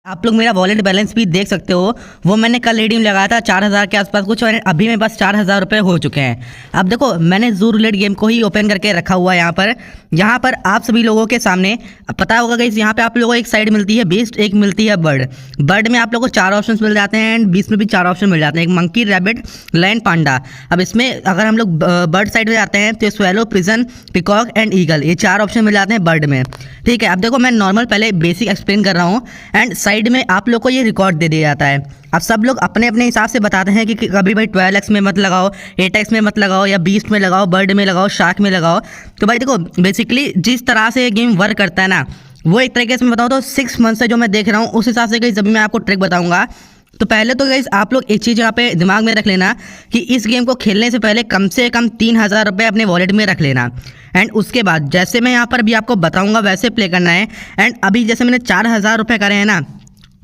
आप लोग मेरा वॉलेट बैलेंस भी देख सकते हो। वो मैंने कल रिडीम लगाया था 4000 के आसपास कुछ, और अभी मेरे पास 4000 रुपये हो चुके हैं। अब देखो मैंने ज़ू रूलेट गेम को ही ओपन करके रखा हुआ है यहाँ पर आप सभी लोगों के सामने पता होगा गाइस, यहाँ पे आप लोगों को एक साइड मिलती है बीस्ट, एक मिलती है बर्ड में आप लोगों को 4 ऑप्शन मिल जाते हैं एंड बीस्ट में भी 4 ऑप्शन मिल जाते हैं, एक मंकी, रैबिट, लायन, पांडा। अब इसमें अगर हम लोग बर्ड साइड में जाते हैं तो swallow, prison, peacock and eagle, ये 4 ऑप्शन मिल जाते हैं बर्ड में। ठीक है, अब देखो मैं नॉर्मल पहले बेसिक एक्सप्लेन कर रहा हूँ एंड साइड में आप लोग को ये रिकॉर्ड दे दिया जाता है। अब सब लोग अपने अपने हिसाब से बताते हैं कि कभी भाई 12x में मत लगाओ, 8x में मत लगाओ, या बीस्ट में लगाओ, बर्ड में लगाओ, शार्क में लगाओ। तो भाई देखो बेसिकली जिस तरह से ये गेम वर्क करता है ना, वो एक तरीके से मैं बताऊँ तो 6 मंथ से जो मैं देख रहा हूँ उस हिसाब से कहीं जब मैं आपको ट्रिक बताऊँगा। तो पहले तो गाइस आप लोग एक चीज़ यहाँ पे दिमाग में रख लेना कि इस गेम को खेलने से पहले कम से कम 3000 रुपये अपने वॉलेट में रख लेना। एंड उसके बाद जैसे मैं यहाँ पर भी आपको बताऊँगा वैसे प्ले करना है। एंड अभी जैसे मैंने 4000 रुपये करे हैं ना,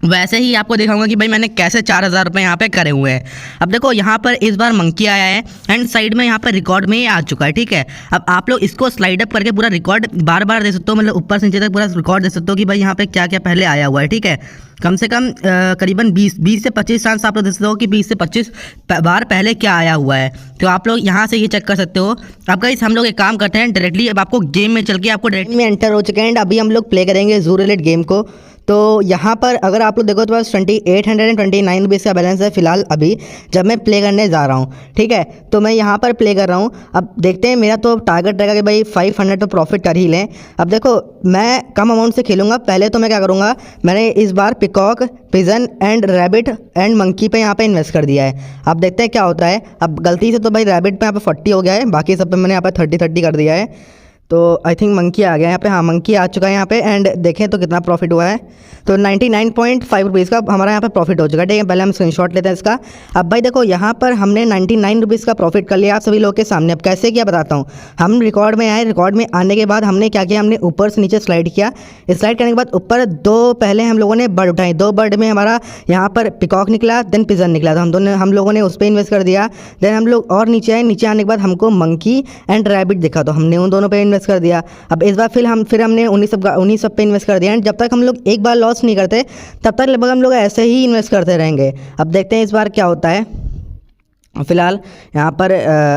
वैसे ही आपको दिखाऊंगा कि भाई मैंने कैसे 4000 रुपये यहाँ पे करे हुए हैं। अब देखो यहाँ पर इस बार मंकी आया है एंड साइड में यहाँ पर रिकॉर्ड में ये आ चुका है। ठीक है, अब आप लोग इसको स्लाइड अप करके पूरा रिकॉर्ड बार बार दे सकते हो, मतलब ऊपर से नीचे तक पूरा रिकॉर्ड दे सकते हो कि भाई यहाँ पे क्या क्या पहले आया हुआ है। ठीक है, कम से कम करीबन 20 से 25 चांस आप लोग दे सकते हो कि 20 से 25 बार पहले क्या आया हुआ है। तो आप लोग यहाँ से ये चेक कर सकते हो। अब गाइस हम लोग एक काम करते हैं डायरेक्टली, अब आपको गेम में चल के आपको डायरेक्टली में एंटर हो चुके हैं एंड अभी हम लोग प्ले करेंगे ज़ू रूलेट गेम को। तो यहाँ पर अगर आप लोग देखो तो बस 2829 रुपीज़ का बैलेंस है फिलहाल अभी जब मैं प्ले करने जा रहा हूँ। ठीक है, तो मैं यहाँ पर प्ले कर रहा हूँ। अब देखते हैं, मेरा तो टारगेट रहेगा कि भाई 500 तो प्रॉफिट कर ही लें। अब देखो मैं कम अमाउंट से खेलूँगा। पहले तो मैं क्या करूँगा, मैंने इस बार peacock, pigeon and rabbit and monkey पे यहाँ पे इन्वेस्ट कर दिया है। अब देखते हैं क्या होता है। अब गलती से तो भाई रैबिट पे यहाँ पे 40 हो गया है, बाकी सब पे मैंने यहाँ पे 30 कर दिया है। तो आई थिंक मंकी आ गया यहाँ पे, हाँ मंकी आ चुका है यहाँ पे। एंड देखें तो कितना प्रॉफिट हुआ है, तो 99.5 रुपीज़ का हमारा यहाँ पे प्रॉफिट हो चुका है। ठीक है, पहले हम स्क्रीनशॉट लेते हैं इसका। अब भाई देखो यहाँ पर हमने 99 रुपीज़ का प्रॉफिट कर लिया आप सभी लोग के सामने। अब कैसे किया बताता हूँ। हम रिकॉर्ड में आए, रिकॉर्ड में आने के बाद हमने क्या किया, हमने ऊपर से नीचे स्लाइड किया। स्लाइड करने के बाद ऊपर 2 पहले हम लोगों ने बर्ड उठाई, 2 बर्ड में हमारा यहाँ पर पिकॉक निकला, देन पिजन निकला, तो हम लोगों ने उस पर इन्वेस्ट कर दिया। देन हम लोग और नीचे आए, नीचे आने के बाद हमको मंकी एंड रैबिट दिखा, तो हमने उन दोनों पर इन्वेस्ट कर दिया। अब इस बार फिर हमने उन्हीं सब पे इन्वेस्ट कर दिया। एंड जब तक हम लोग एक बार लॉस नहीं करते तब तक लगभग हम लोग ऐसे ही इन्वेस्ट करते रहेंगे। अब देखते हैं इस बार क्या होता है। फिलहाल यहाँ पर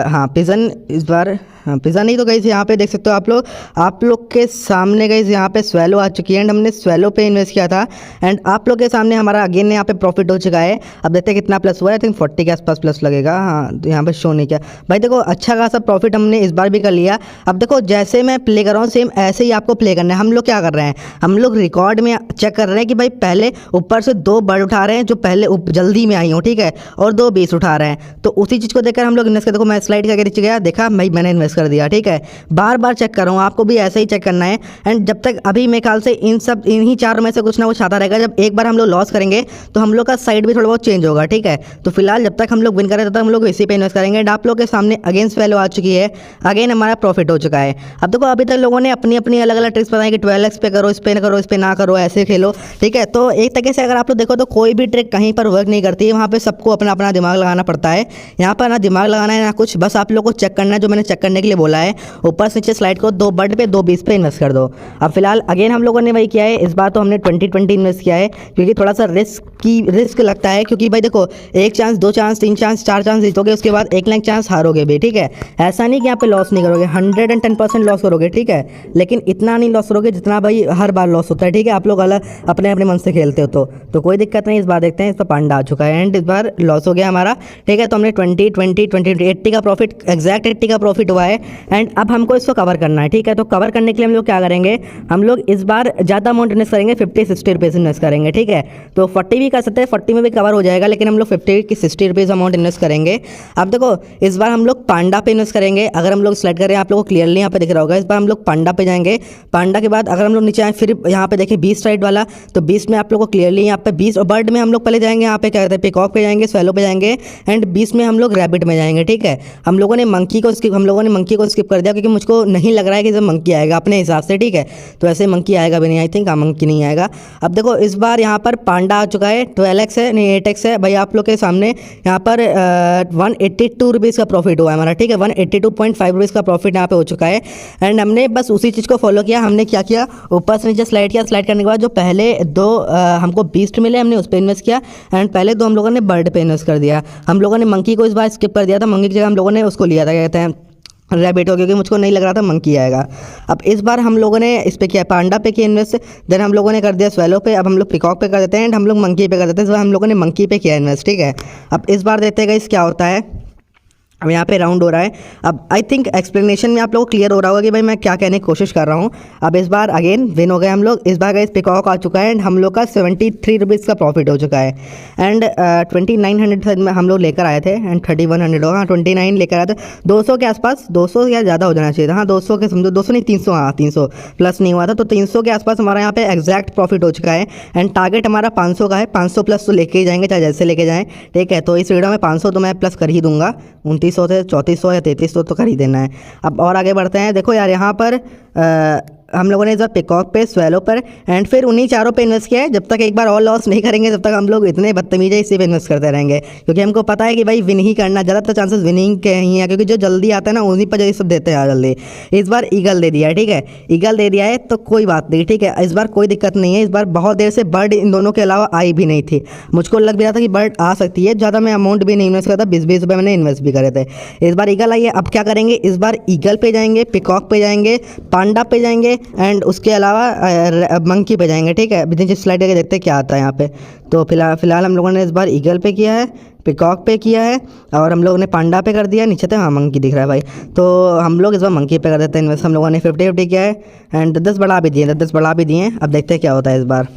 हाँ पिजन इस बार, हाँ पिज़्ज़ा नहीं तो गाइस यहाँ पे देख सकते हो आप लोग के सामने गाइस यहाँ पे स्वैलो आ चुकी है एंड हमने स्वैलो पे इन्वेस्ट किया था एंड आप लोग के सामने हमारा अगेन यहाँ पे प्रॉफिट हो चुका है। अब देखते हैं कितना प्लस हुआ है, आई थिंक 40 के आसपास प्लस लगेगा। हाँ तो यहाँ पे शो नहीं किया भाई। देखो अच्छा खासा प्रॉफिट हमने इस बार भी कर लिया। अब देखो जैसे मैं प्ले कर रहा हूँ सेम ऐसे ही आपको प्ले करना है। हम लोग क्या कर रहे हैं, हम लोग रिकॉर्ड में चेक कर रहे हैं कि भाई पहले ऊपर से 2 बर्ड उठा रहे हैं जो पहले जल्दी में आई हो, ठीक है, और 2 बीस उठा रहे हैं। तो उसी चीज़ को देखकर हम लोग इन्वेस्ट कर, देखो मैं स्लाइड करके नीचे गया, देखा भाई मैंने इन्वेस्ट कर दिया। ठीक है, बार बार चेक कर रहा हूँ, आपको भी ऐसे ही चेक करना है। एंड जब तक अभी मेरे ख्याल से इन्हीं 4 में से कुछ ना कुछ आता रहेगा। जब एक बार हम लोग लॉस करेंगे तो हम लोग का साइड भी थोड़ा बहुत चेंज होगा। ठीक है, तो फिलहाल जब तक हम लोग विन करें तब तक हम लोग इसी पे इन्वेस्ट करेंगे। एंड आप लोग के सामने अगेंस्ट वैल्यू आ चुकी है, अगेन हमारा प्रॉफिट हो चुका है। अब देखो अभी तक लोगों ने अपनी अपनी अलग अलग ट्रिक्स बताई कि 12x पे करो, इस पे करो, इस पे ना करो, ऐसे खेलो। ठीक है, तो एक तरीके से अगर आप लोग देखो तो कोई भी ट्रिक कहीं पर वर्क नहीं करती है, वहाँ पे सबको अपना अपना दिमाग लगाना पड़ता है। यहाँ पर ना दिमाग लगाना है ना कुछ, बस आप लोग को चेक करना है जो मैंने चेक करने के लिए बोला है। ऊपर से नीचे स्लाइड को 2 बर्ड पे 2 बीस पे इन्वेस्ट कर दो। अब फिलहाल अगेन हम लोगों ने वही किया है, इस बार तो हमने 20 इन्वेस्ट किया है क्योंकि थोड़ा सा रिस्क लगता है। क्योंकि भाई देखो 1 चांस 2 चांस 3 चांस 4 चांस जीतोगे, उसके बाद 1 लाख चांस हारोगे भी। ठीक है, ऐसा नहीं कि यहाँ पे लॉस नहीं करोगे, 110% लॉस करोगे। ठीक है, लेकिन इतना नहीं लॉस करोगे जितना भाई हर बार लॉस होता है। ठीक है, आप लोग अलग अपने अपने मन से खेलते हो तो कोई दिक्कत नहीं। इस बार देखते हैं, इस पर पांडा आ चुका है एंड इस बार लॉस हो गया हमारा। ठीक है, तो हमने 80 का प्रॉफिट, एग्जैक्ट 80 का प्रॉफिट हुआ है। एंड अब हमको इसको कवर करना है। ठीक है, तो कवर करने के लिए हम लोग क्या करेंगे, हम लोग इस बार ज़्यादा अमाउंट इन्वेस्ट करेंगे, 50-60 रुपीज़ इन्वेस्ट करेंगे। ठीक है, तो 40 भी कर सकते हैं, 40 में भी कवर हो जाएगा, लेकिन हम लोग 50-60 रुपीज़ अमाउंट इन्वेस्ट करेंगे। अब देखो इस बार हम लोग पांडा पे इन्वेस्ट करेंगे। अगर हम लोग सेलेक्ट करें, आप लोगों को क्लियरली यहाँ पे दिख रहा होगा, इस बार हम लोग पांडा पे जाएंगे। पांडा के बाद अगर हम लोग नीचे आए फिर यहाँ पे देखें 20 राइड वाला, तो 20 में आप लोग को क्लियरली यहाँ पे 20, और बर्ड में हम लोग पहले जाएंगे, यहाँ पे क्या कहते हैं पिकॉक पे जाएंगे, स्वैलो पे जाएंगे एंड 20 में हम लोग रैबिट में जाएंगे। ठीक है, हम लोगों ने मंकी को स्किप कर दिया क्योंकि मुझको नहीं लग रहा है कि जब मंकी आएगा अपने हिसाब से, ठीक है। तो ऐसे मंकी आएगा भी नहीं, आई थिंक मंकी नहीं आएगा। अब देखो इस बार यहाँ पर पांडा आ चुका है, 12x है नहीं 8x है भाई आप लोग के सामने। यहाँ पर 182 रुपीज़ का प्रॉफिट हुआ है हमारा, ठीक है। 182.5 रुपीज़ का प्रॉफिट यहाँ पे हो चुका है। एंड हमने बस उसी चीज़ को फॉलो किया। हमने क्या किया, ऊपर से नीचे स्लाइड किया, स्लाइड करने के बाद जो पहले दो हमको बीस्ट मिले हमने उस पर इन्वेस्ट किया। एंड पहले दो हम लोगों ने बर्ड पे इन्वेस्ट कर दिया। हम लोगों ने मंकी को इस बार स्किप कर दिया था, मंकी की जगह हम लोगों ने उसको लिया था, क्या कहते हैं रैबिट हो, क्योंकि मुझको नहीं लग रहा था मंकी आएगा। अब इस बार हम लोगों ने इस पे किया, पांडा पे किया इन्वेस्ट, देन हम लोगों ने कर दिया स्वेलो पे। अब हम लोग पिकॉक पे कर देते हैं एंड हम लोग मंकी पे कर देते हैं। इस बार हम लोगों ने मंकी पे किया इन्वेस्ट, ठीक है। अब इस बार देखते हैं गाइस क्या होता है। अब यहाँ पे राउंड हो रहा है। अब आई थिंक एक्सप्लेनेशन में आप लोगों को क्लियर हो रहा होगा कि भाई मैं क्या कहने की कोशिश कर रहा हूँ। अब इस बार अगेन विन हो गए हम लोग। इस बार गाइस पिकॉक आ चुका है एंड हम लोग का 73 रुपीज़ का प्रॉफिट हो चुका है। एंड 2900 में हम लोग लेकर आए थे एंड 3100 होगा, 29 लेकर आए थे। 200 के आसपास, 200 या ज़्यादा हो जाना चाहिए था, हाँ 200 के समझो, 200 नहीं 300, हाँ 300 प्लस नहीं हुआ था, तो 300 के आसपास हमारा यहाँ पे एग्जैक्ट प्रॉफिट हो चुका है। एंड टारगेट हमारा 500 का है, 500 प्लस तो लेके ही जाएंगे चाहे जैसे लेके जाएँ, ठीक है। तो इस वीडियो में 500 तो मैं प्लस कर ही दूंगा, 2900 से 3400 या 3300 तो कर ही देना है। अब और आगे बढ़ते हैं। देखो यार यहाँ पर हम लोगों ने इस बार पिकॉक पे, स्वेलो पर एंड फिर उन्हीं चारों पे इन्वेस्ट किया है। जब तक एक बार और लॉस नहीं करेंगे तब तक हम लोग इतने बदतमीज़ इसी पे इन्वेस्ट करते रहेंगे, क्योंकि हमको पता है कि भाई विन ही करना, ज़्यादातर चांसेस विनिंग के ही है, क्योंकि जो जल्दी आता है ना उन्हीं पर जल्दी सब देते हैं जल्दी। इस बार ईगल दे दिया है, ठीक है, ईगल दे दिया है तो कोई बात नहीं, ठीक है। इस बार कोई दिक्कत नहीं है। इस बार बहुत देर से बर्ड इन दोनों के अलावा आई भी नहीं थी, मुझको लग भी रहा था कि बर्ड आ सकती है। ज़्यादा मैं अमाउंट भी नहीं इन्वेस्ट करता, 20-20 रुपये मैंने इन्वेस्ट भी करे थे। इस बार ईगल आई है। अब क्या करेंगे, इस बार ईगल पे जाएंगे, पिकॉक पे जाएंगे, पांडा पे जाएंगे एंड उसके अलावा मंकी पे जाएंगे, ठीक है। अभी नीचे स्लाइड करके देखते हैं क्या आता है यहाँ पे। तो फिलहाल हम लोगों ने इस बार ईगल पे किया है, पिकॉक पे किया है और हम लोगों ने पांडा पे कर दिया। नीचे तो हाँ मंकी दिख रहा है भाई, तो हम लोग इस बार मंकी पे कर देते हैं इन्वेस्ट। हम लोगों ने 50-50 किया है एंड 10 बढ़ा भी दिए, 10 बढ़ा भी दिए। अब देखते हैं क्या होता है इस बार।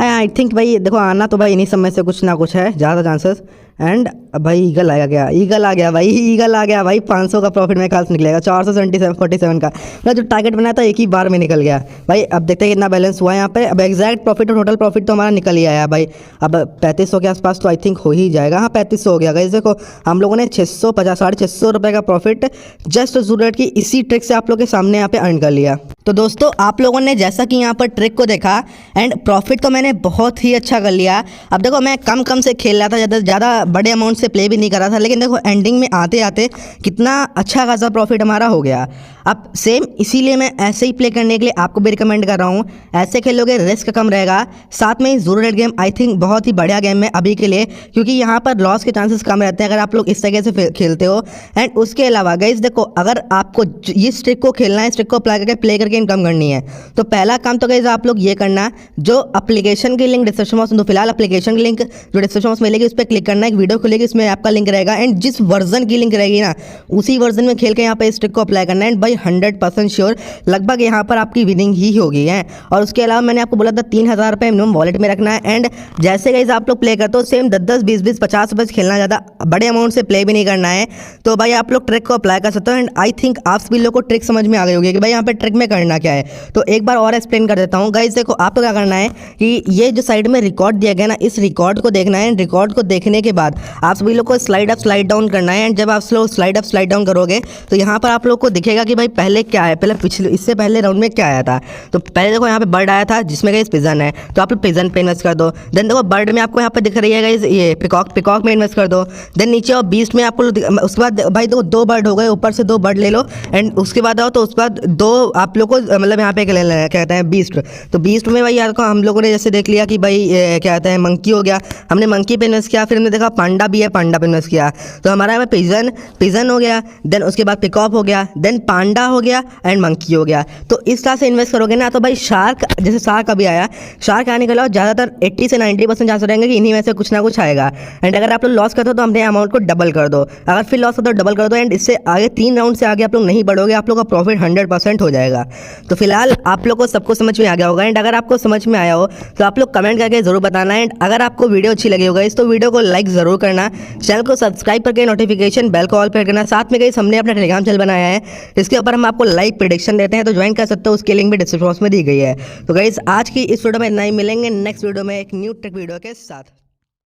आई थिंक भाई देखो आना तो भाई इन्हीं समय से कुछ ना कुछ है, ज़्यादा चांसेस। एंड भाई ईगल आ गया, ईगल आ गया भाई, ईगल आ गया भाई। 500 का प्रॉफिट मेरे ख्याल से निकलेगा, 447 का मेरा जो टारगेट बनाया था एक ही बार में निकल गया भाई। अब देखते हैं कितना बैलेंस हुआ है यहाँ पे। अब एग्जैक्ट प्रॉफिट और टोटल प्रॉफिट तो हमारा निकल ही आया भाई। अब 3500 के आसपास तो आई थिंक हो ही जाएगा, हाँ 3500 हो गया। गाइस देखो हम लोगों ने 650-650 रुपये का प्रॉफिट जस्ट ज़रूरत की इसी ट्रिक से आप लोग के सामने यहाँ पे अर्न कर लिया। तो दोस्तों आप लोगों ने जैसा कि यहाँ पर ट्रिक को देखा एंड प्रॉफिट तो मैंने बहुत ही अच्छा कर लिया। अब देखो मैं कम से खेल रहा था, ज़्यादा बड़े अमाउंट से प्ले भी नहीं कर रहा था, लेकिन देखो एंडिंग में आते आते कितना अच्छा खासा प्रॉफिट हमारा हो गया। अब सेम इसीलिए मैं ऐसे ही प्ले करने के लिए आपको भी रिकमेंड कर रहा हूँ। ऐसे खेलोगे रिस्क कम रहेगा, साथ में ज़रूर रेट गेम आई थिंक बहुत ही बढ़िया गेम है अभी के लिए, क्योंकि यहाँ पर लॉस के चांसेस कम रहते हैं अगर आप लोग इस तरीके से खेलते हो। एंड उसके अलावा गाइस देखो अगर आपको इस ट्रिक को खेलना है, इस ट्रिक को अप्लाई करके प्ले करके इनकम करनी है, तो पहला काम तो गाइस आप लोग ये करना, जो एप्लीकेशन की लिंक डिस्क्रिप्शन बॉक्स, तो फिलहाल एप्लीकेशन की लिंक जो डिस्क्रिप्शन बॉक्स मिलेगी उस पर क्लिक करना, एक वीडियो खुलेगी उसमें आपका लिंक रहेगा एंड जिस वर्जन की लिंक रहेगी ना उसी वर्जन में खेल के यहाँ पे इस ट्रिक को अप्लाई करना है। एंड भाई 100% श्योर लगभग यहाँ पर आपकी विनिंग ही होगी है। और उसके अलावा मैंने आपको बोला था 3000 रुपये मिनिमम वॉलेट में रखना है। एंड जैसे गाइस आप लोग प्ले करते हो सेम 10-10, 20-20, 50 रुपये खेलना, ज़्यादा बड़े अमाउंट से प्ले भी नहीं करना है। तो भाई आप लोग ट्रिक को अप्लाई कर सकते हो। एंड आई थिंक आप सभी लोग को ट्रिक समझ में आ गई होगी कि भाई यहाँ पे ट्रिक में करना क्या है। तो एक बार और एक्सप्लेन कर देता हूँ गाइस। देखो आपको क्या करना है कि ये जो साइड में रिकॉर्ड दिया गया ना, इस रिकॉर्ड को देखना है। रिकॉर्ड को देखने के बाद आप सभी लोग को स्लाइड अप स्लाइड डाउन करना है। एंड जब आप लोग स्लाइड अप स्लाइड डाउन करोगे तो यहाँ पर आप लोग को दिखेगा कि भाई पहले क्या है, पहले पिछले इससे पहले राउंड में क्या आया था। तो पहले देखो यहाँ पे बर्ड आया था जिसमें गाइस पिजन है, तो आप लोग पिजन पे इन्वेस्ट कर दो। देन देखो बर्ड में आपको यहाँ पे दिख रही है गाइस ये पिकॉक में इन्वेस्ट कर दो। देन नीचे और बीस्ट में आपको, उसके बाद भाई देखो 2 बर्ड हो गए, ऊपर से 2 बर्ड ले लो। एंड उसके बाद आओ तो उसके बाद 2 आप लोग को मतलब यहाँ पे क्या कहते हैं बीस्ट। तो बीस्ट में भाई यार हम लोगों ने जैसे देख लिया कि भाई क्या कहते हैं मंकी हो गया, हमने मंकी पे इन्वेस्ट किया। फिर हमने देखा पांडा भी है, पांडा पे इन्वेस्ट किया। तो हमारा यहाँ पे पिजन हो गया, देन उसके बाद पिकॉक हो गया, देन पांडा हो गया एंड मंकी हो गया। तो इस तरह से इन्वेस्ट करोगे ना तो भाई शार्क, जैसे शार्क अभी आया, शार्क आने के अलावा ज़्यादातर 80 से 90% चांस रहेंगे कि इन्हीं में से कुछ ना कुछ आएगा। एंड अगर आप लोग लॉस करते हो तो अपने अमाउंट को डबल कर दो, अगर फिर लॉस करते हो डबल कर दो। एंड इससे आगे 3 राउंड से आगे आप लोग नहीं बढ़ोगे, आप लोग का प्रॉफिट 100% हो जाएगा। तो फिलहाल आप लोग को सबको समझ में आ गया होगा। एंड अगर आपको समझ में आया हो तो आप लोग कमेंट करके जरूर बताना। एंड अगर आपको वीडियो अच्छी लगी होगा इस तो वीडियो को लाइक जरूर करना, चैनल को सब्सक्राइब करके नोटिफिकेशन बेल को ऑल पर करना। साथ में गाइस हमने अपना टेलीग्राम चैनल बनाया है, इसके ऊपर हम आपको लाइव प्रेडिक्शन देते हैं, तो ज्वाइन कर सकते हो, उसकी लिंक भी डिस्क्रिप्शन बॉक्स में दी गई है। तो गाइस आज की इस वीडियो में इतना ही, मिलेंगे नेक्स्ट वीडियो में एक न्यू टेक वीडियो के साथ।